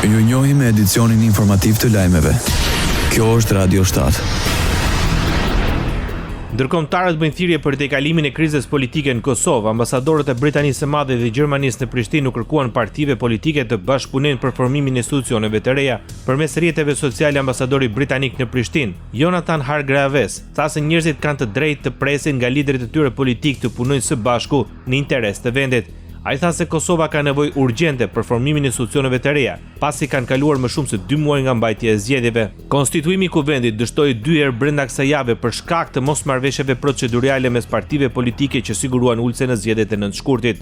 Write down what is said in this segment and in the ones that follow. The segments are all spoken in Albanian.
Ju njohim me edicionin informativ të lajmeve. Kjo është Radio 7. Ndërkombëtarët bëjnë thirrje për tejkalimin e krizës politike në Kosovë. Ambasadorët e Britanisë së Madhe dhe Gjermanisë në Prishtinë u kërkuan partive politike të bashkëpunojnë për formimin e institucioneve të reja. Përmes rrjeteve sociale, ambasadori britanik në Prishtinë, Jonathan Hargraves, tha se njerëzit kanë të drejtë të presin nga liderët e tyre politik të punojnë së bashku në interes të vendit. Ai tha se Kosova ka nevojë urgjente për formimin e institucioneve të reja, pasi kanë kaluar më shumë se 2 muaj nga mbajtja e zgjedhjeve. Konstituimi i kuvendit dështoi 2 herë brenda kësaj jave për shkak të mosmarrëveshjeve procedurale mes partive politike që siguruan ulse në zgjedhjet e 9 shkurtit.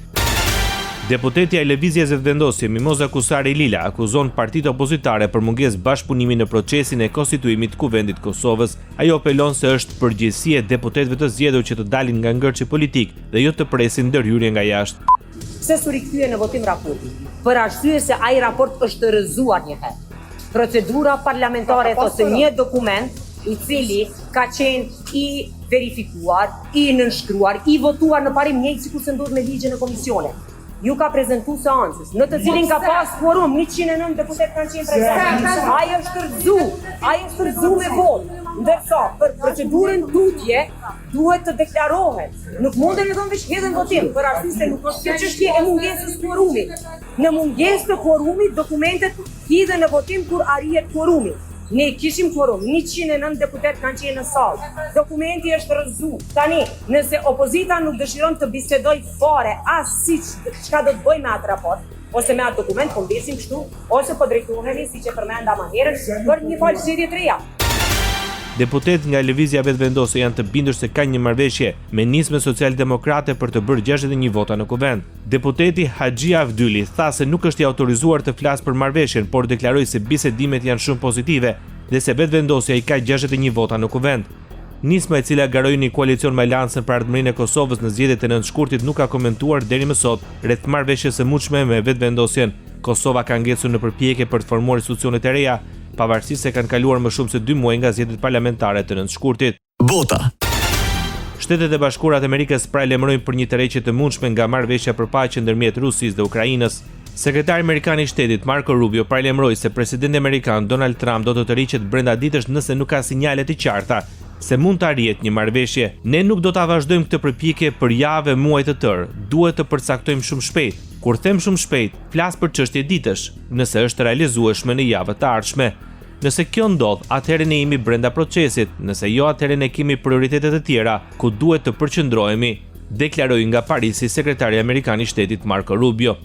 Deputetja e Lëvizjes Vetëvendosje Mimoza Kusari Lila akuzon partitë opozitare për mungesë bashkëpunimi në procesin e konstituimit të kuvendit Kosovës. Ajo apelon se është përgjegjësi e deputetëve të zgjedhur që të dalin nga ngërçi politik dhe jo të presin ndërhyrje nga jashtë. Se su rikthye në votim raporti, për arsye se ai raport është rrëzuar një herë. Procedura parlamentare ose një dokument i cili ka qenë i verifikuar, i nënshkruar, i votuar në parim njëjtë sikur se ndodh me ligjin e komisione. Ju ka prezentuar seancës, në të cilin ka pas quorum 109 deputet kanë qenë prezent. Ai është rrëzu me votë. Ndërsa për procedurën tutje duhet të deklarohet. Nuk mund të thonë veç hedhën votim, për arsye se nuk është kjo çështje e mungesës quorumit. Në mungesë të quorumit dokumentet hidhen në votim kur arrihet quorumi. Ne kishim quorum, 109 deputet kanë qenë në sallë. Dokumenti është rrëzu. Tani, nëse opozita nuk dëshiron të bisedoj fare as siç çka do të bëjmë me atë raport, ose me atë dokument, po mbesim kështu, ose po drejtohemi siç e përmenda më herët për një falë zgjedhje të reja. Deputet nga Lëvizja Vetëvendosje janë të bindur se ka një marrëveshje me nismë socialdemokrate për të bërë 61 vota në kuvend. Deputeti Haxhi Avdyli tha se nuk është i autorizuar të flasë për marrëveshjen, por deklaroi se bisedimet janë shumë pozitive dhe se Vetëvendosja i ka 61 vota në kuvend. Nisma, e cila garoi një koalicion me Aleancën për Ardhmërinë e Kosovës në zgjedhjet e 9 shkurtit, nuk ka komentuar deri më sot rreth marrëveshjes së mundshme me Vetëvendosjen. Kosova ka ngecur në përpjekje për të formuar institucione të reja, pavarësisht se kanë kaluar më shumë se 2 muaj nga zgjedhjet parlamentare të 9 shkurtit. Bota. Shtetet e Bashkuara të Amerikës paralajmërojnë për një tërheqje të mundshme nga marrëveshja për paqe ndërmjet Rusisë dhe Ukrainës. Sekretari amerikan i shtetit Marco Rubio paralajmëroi se presidenti amerikan Donald Trump do të tërhiqet brenda ditësh nëse nuk ka sinjale të qarta se mund të arrihet një marrëveshje. Ne nuk do ta vazhdojmë këtë përpjekje për javë e muaj të tërë. Duhet të përcaktojmë shumë shpejt. Kur them shumë shpejt, flas për çështje ditësh, nëse është realizueshme në javët të ardhshme. Nëse kjo ndodh, atëherë ne jemi brenda procesit, nëse jo, atëherë ne kemi prioritetet e tjera ku duhet të përqendrohemi, deklaroi nga Parisi sekretari amerikan i shtetit Marco Rubio.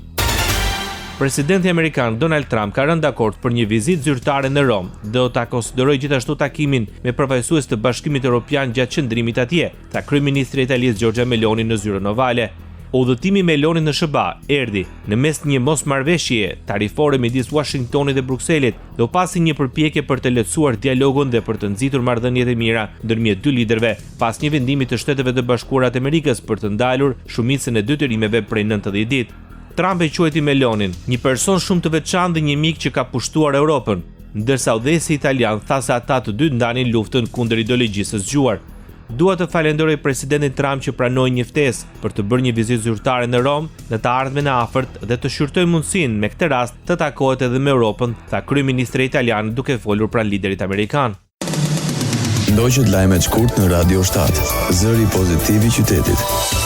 Presidenti amerikan Donald Trump ka rënë dakord për një vizitë zyrtare në Rom dhe do ta konsiderojë gjithashtu takimin me përfaqësues të Bashkimit Evropian gjatë qëndrimit atje, tha kryeministri italian Giorgia Meloni në zyrën ovale. Udhëtimi me Meloni në SBA erdhi në mes një mosmarrëveshjeje tarifore midis Washingtonit dhe Brukselit dhe u pasi një përpjekje për të lehtësuar dialogun dhe për të nxitur marrëdhëniet e mira ndërmjet dy liderëve, pas një vendimi të Shteteve të Bashkuara të Amerikës për të ndalur shumicën e detyrimeve prej 90 ditë. Trump e quajti Melonin një person shumë të veçantë dhe një mik që ka pushtuar Europën, ndërsa udhëheqësi italian tha se ata të dy ndanin luftën kundër ideologjisë së zgjuar. Dua të falenderoj presidentin Trump që pranoi një ftesë për të bërë një vizitë zyrtare në Rom në të ardhmen e afërt dhe të shqyrtoj mundësinë me këtë rast të takohet edhe me Europën, tha kryeministri italian duke folur pranë liderit amerikan. Ndoqët lajmet shkurt në Radio 7, zëri pozitiv i qytetit.